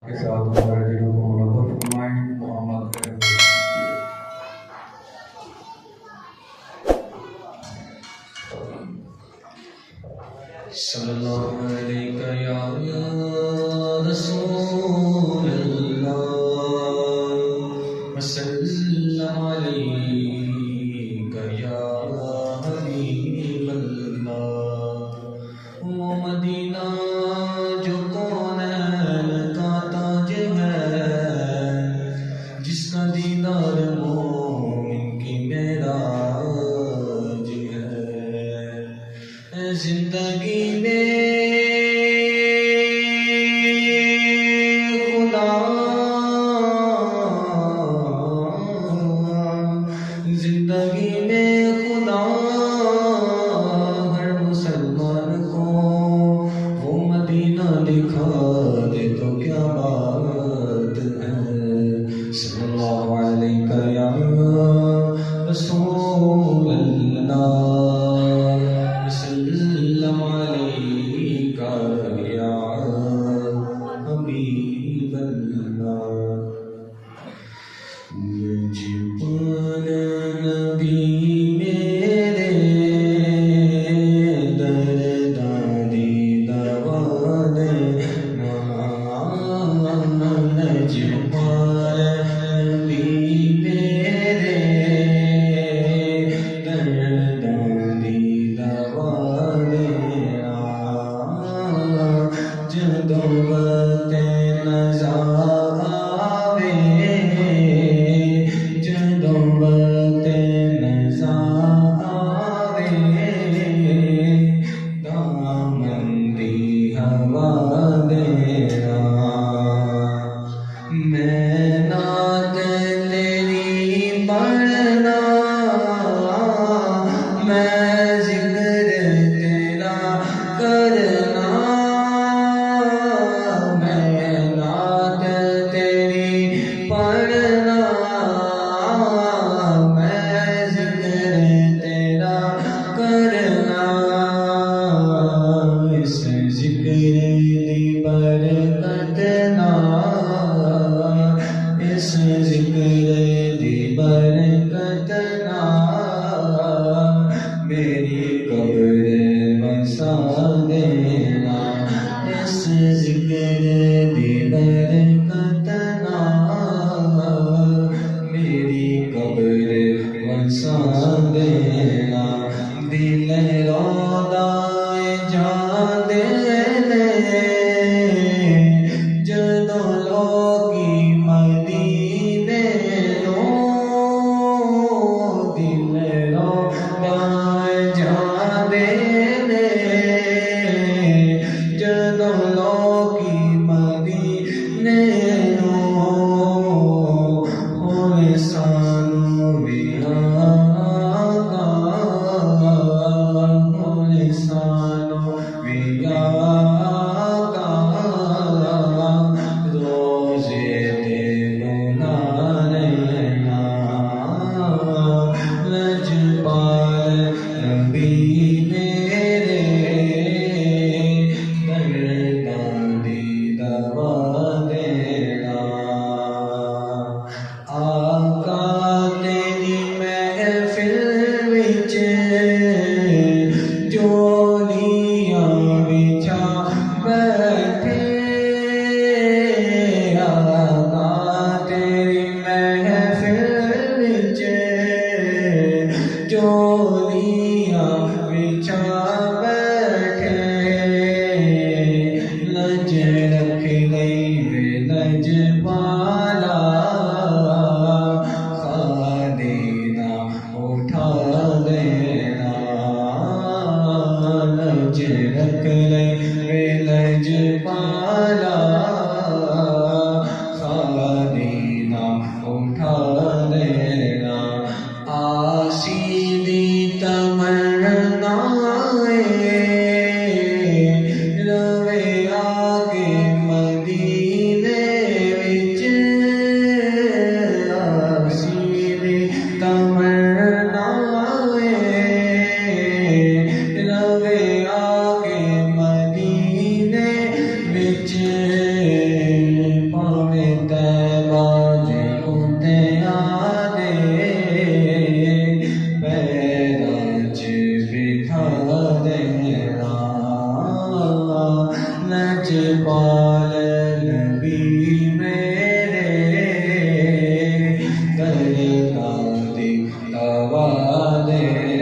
کے ساتھ ہمارے دلوں کو منور فرمائیں. محمد صلی اللہ علیہ یا رسول اللہ وسلم علیہ یا حبیب اللہ. وہ مدینہ جو کونین کا تاج ہے، جس کا دیدار مومن کی معراج ہے. زندگی میں خدا، زندگی میں خدا ہر مسلمان کو وہ مدینہ دکھا دے تو کیا بات ہے. صلی اللہ علیہ یا رسول اللہ وسلم علیہ یا حبیب اللہ. جبان نبی میرے دردانی دوان جبان نبی میرے دردانی دوان جدوں وقت نظر آوے، جدوں وقت نظر آوے، دامن دی ہوا دینا. میں نعت تیری پڑھنا، میں ذکر تیرا کرنا، میں نعت تیری پڑھنا، میں ذکر تیرا کرنا. اس ذکر دی برکت نال، اس ذکر دی برکت نال میری قبر بسا دینا. اس ذکر دی برکت نال میری قبر بسا دینا. دل رودائے جان دینے جدوں لوکی مدینے نو، دل رودائے جان دینے جدوں لوکی مدینے نو. ہوئے سانو بھی آقا، ہوئے سانو بھی آقا، روزے دے